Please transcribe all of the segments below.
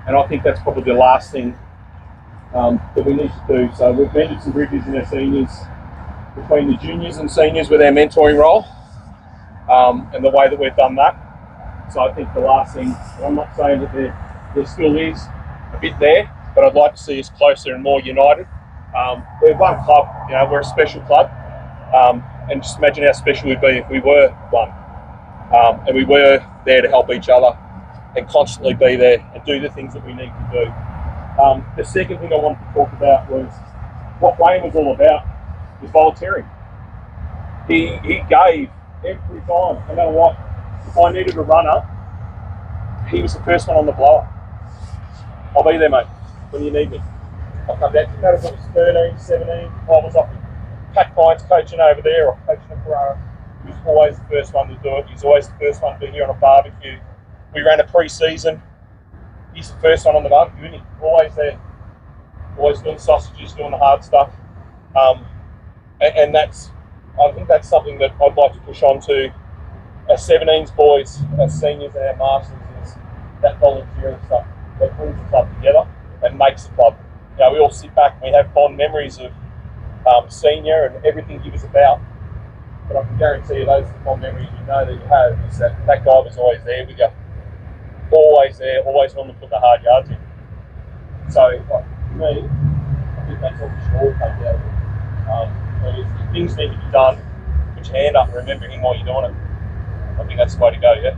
And I think that's probably the last thing that we need to do. So we've mended some bridges in our seniors, between the juniors and seniors with our mentoring role, and the way that we've done that. So I think the last thing, I'm not saying that there still is a bit there, but I'd like to see us closer and more united. We're one club, we're a special club, and just imagine how special we'd be if we were one, and we were there to help each other and constantly be there and do the things that we need to do. The second thing I wanted to talk about was what Wayne was all about, was volunteering. He gave every time, no matter what. If I needed a runner, he was the first one on the blower. I'll be there, mate, when you need me. I'll come down. No matter if it was 13, 17, I was up in Pack Pines coaching over there or coaching at Carrara. He was always the first one to do it. He was always the first one to be here on a barbecue. We ran a pre-season. He's the first one on the barbecue, isn't he? Always there. Always doing sausages, doing the hard stuff. And I think that's something that I'd like to push on to our 17s boys, our seniors and our masters, is that volunteering stuff that brings the club together and makes the club. We all sit back and we have fond memories of senior and everything he was about. But I can guarantee you those are the fond memories that you have, is that guy was always there with you. Always there, always willing to put the hard yards in. So, for me, I think that's what we should all take out of it. If things need to be done, put your hand up and remember him while you're doing it. I think that's the way to go, yeah?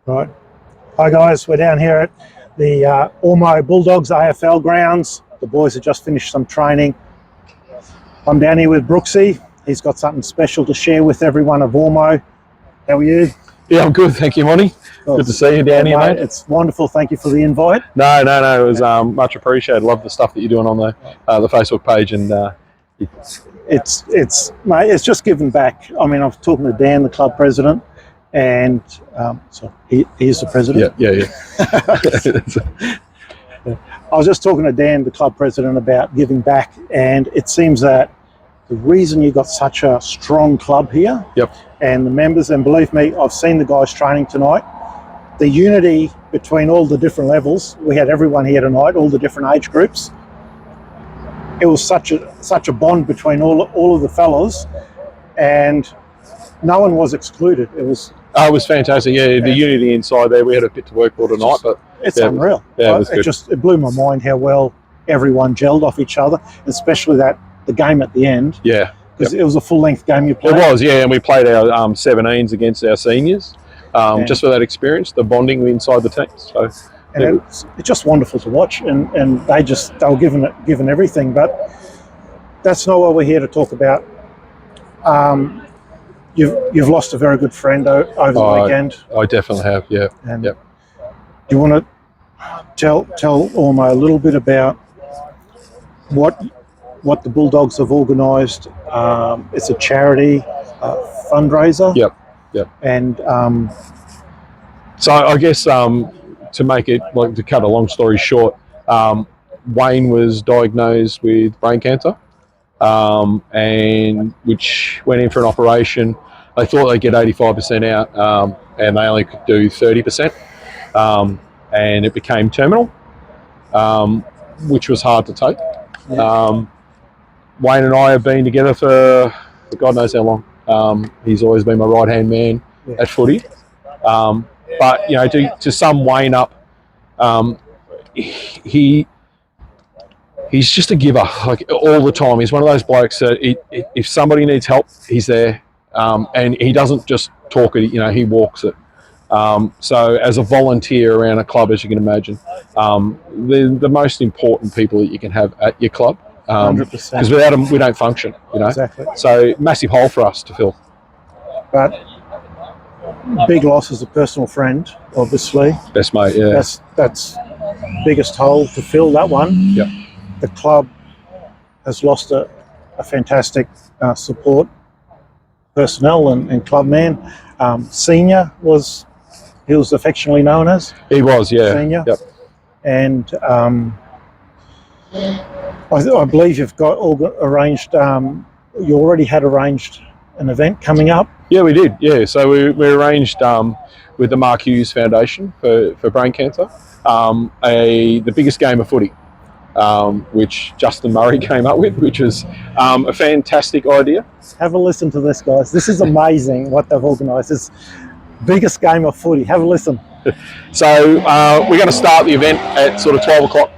Right. Hi guys, we're down here at the Ormeau Bulldogs AFL grounds. The boys have just finished some training. I'm down here with Brooksy. He's got something special to share with everyone of Ormeau. How are you? Yeah, I'm good, thank you, Monty. Well, good to see you down here, mate. It's wonderful. Thank you for the invite. No, it was much appreciated. Love the stuff that you're doing on the Facebook page, and Mate, it's just giving back. I mean, I was talking to Dan, the club president, and so he is the president. Yeah. I was just talking to Dan, the club president, about giving back, and it seems that the reason you got such a strong club here, and the members, and believe me, I've seen the guys training tonight, the unity between all the different levels. We had everyone here tonight, all the different age groups. It was such a bond between all of the fellas, and no one was excluded. It was fantastic. Yeah, the unity inside there. We had a bit to work for tonight, but it's unreal. Yeah, it was good. It blew my mind how well everyone gelled off each other, especially the game at the end. Yeah, because it was a full-length game you played. It was, yeah, and we played our 17s against our seniors, just for that experience, the bonding inside the teams. So, and it's just wonderful to watch, and they were given everything. But that's not what we're here to talk about. You've lost a very good friend over the weekend. I definitely have, yeah. And do you want to tell Ormeau a little bit about what the Bulldogs have organised? It's a charity. fundraiser. Yep. And So I guess to make it, like, to cut a long story short, Wayne was diagnosed with brain cancer, and which went in for an operation. They thought they'd get 85% out, and they only could do 30%, and it became terminal, which was hard to take. Wayne and I have been together for God knows how long. He's always been my right-hand man at footy. But, you know, to sum Wayne up, he's just a giver, like, all the time. He's one of those blokes that if somebody needs help, he's there, and he doesn't just talk it. You know, he walks it. So as a volunteer around a club, as you can imagine, they're the most important people that you can have at your club. 100%. Because without them, we don't function. You know, Exactly. So massive hole for us to fill. But big loss as a personal friend, obviously. Best mate, yeah. That's biggest hole to fill, that one. Yep. The club has lost a fantastic support personnel and club man. Senior he was affectionately known as. He was, yeah. Senior. Yep. And I believe you've got arranged. You already had arranged an event coming up. Yeah, we did. Yeah, so we arranged with the Mark Hughes Foundation for brain cancer the biggest game of footy, which Justin Murray came up with, which was a fantastic idea. Have a listen to this, guys. This is amazing what they've organised. It's biggest game of footy. Have a listen. So we're going to start the event at sort of 12 o'clock.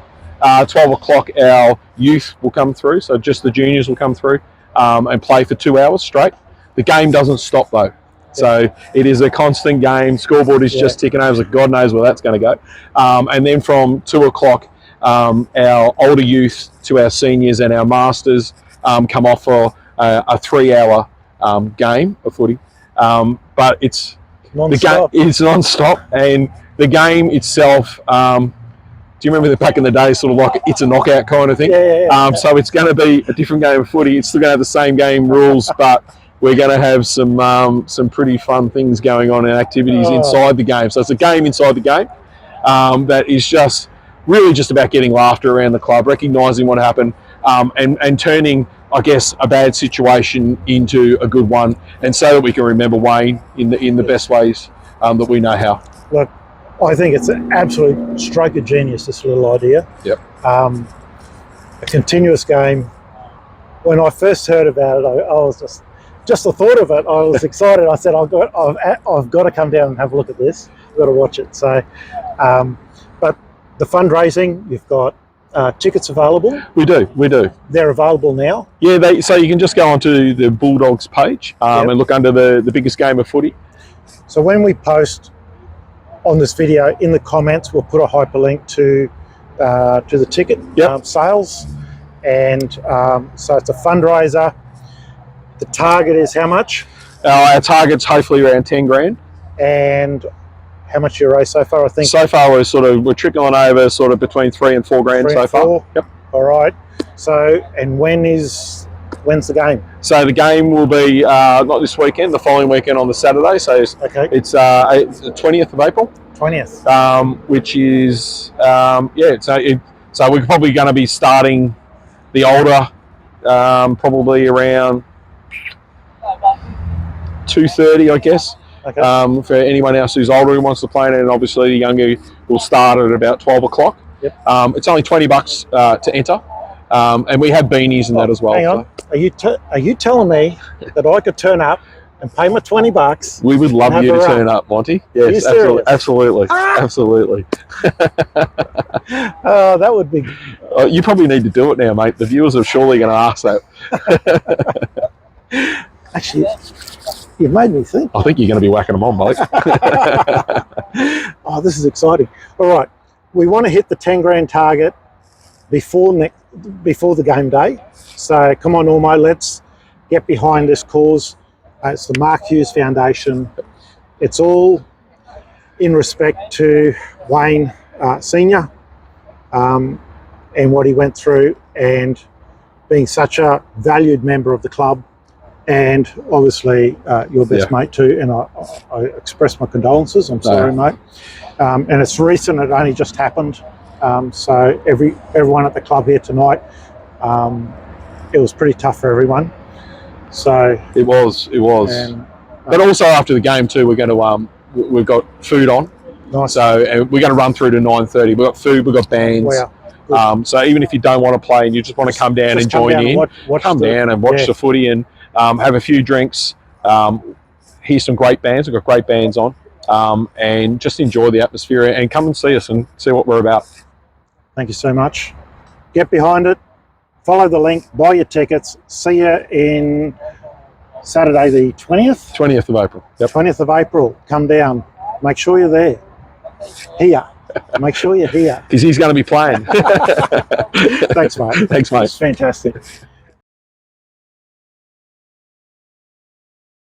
12 o'clock our youth will come through, so just the juniors will come through and play for 2 hours straight. The game doesn't stop though. So it is a constant game. Scoreboard is just ticking over, so God knows where that's going to go. And then from 2 o'clock, our older youth to our seniors and our masters come off for a 3 hour game of footy. But it's Non-stop. It's non-stop, and the game itself, do you remember that back in the day, sort of like it's a knockout kind of thing? Yeah. So it's going to be a different game of footy. It's still going to have the same game rules, but we're going to have some pretty fun things going on and activities inside the game. So it's a game inside the game that is just really just about getting laughter around the club, recognising what happened, and turning, I guess, a bad situation into a good one, and so that we can remember Wayne in the best ways that we know how. Look, I think it's an absolute stroke of genius, this little idea. Yep. A continuous game. When I first heard about it, I was just the thought of it, I was excited. I said, I've got to come down and have a look at this. I've got to watch it. So, but the fundraising, you've got tickets available. We do. They're available now. Yeah, so you can just go onto the Bulldogs page and look under the biggest game of footy. So when we post on this video, in the comments, we'll put a hyperlink to the ticket sales. And so it's a fundraiser. The target is how much? Our target's hopefully around 10 grand. And how much you raised so far, I think? So far we're trickling over sort of between 3 and 4 grand so far. Yep. All right. So, and when's the game? So the game will be not this weekend, the following weekend on the Saturday. So it's the 20th of April. 20th. Which is so we're probably going to be starting the older probably around 2:30, I guess. Okay. For anyone else who's older who wants to play, and obviously the younger will start at about 12 o'clock. Yep. It's only $20 to enter, and we have beanies and that as well. Hang on, are you telling me that I could turn up and pay my $20? We would love you to turn up, Monty. Yes, absolutely. Absolutely. That would be. You probably need to do it now, mate. The viewers are surely going to ask that. Actually, you've made me think. I think you're going to be whacking them on, mate. Oh, this is exciting. All right, we want to hit the 10 grand target before the game day. So come on, Ormeau, let's get behind this cause. It's the Mark Hughes Foundation. It's all in respect to Wayne Senior and what he went through, and being such a valued member of the club and obviously your best mate too. And I express my condolences. I'm sorry, mate. And it's recent; it only just happened. So everyone at the club here tonight, it was pretty tough for everyone. So it was. And, but also after the game too, we're going to we've got food on. Nice. So and we're going to run through to 9:30. We've got food. We've got bands. Wow. So even if you don't want to play and you just want to come down and join in, come down and watch the footy and have a few drinks. Hear some great bands. We've got great bands on, and just enjoy the atmosphere and come and see us and see what we're about. Thank you so much. Get behind it. Follow the link. Buy your tickets. See you in Saturday the 20th. 20th of April. Yep. 20th of April. Come down. Make sure you're there. Here. Make sure you're here. Because he's going to be playing. Thanks, mate. Thanks, mate. It's fantastic.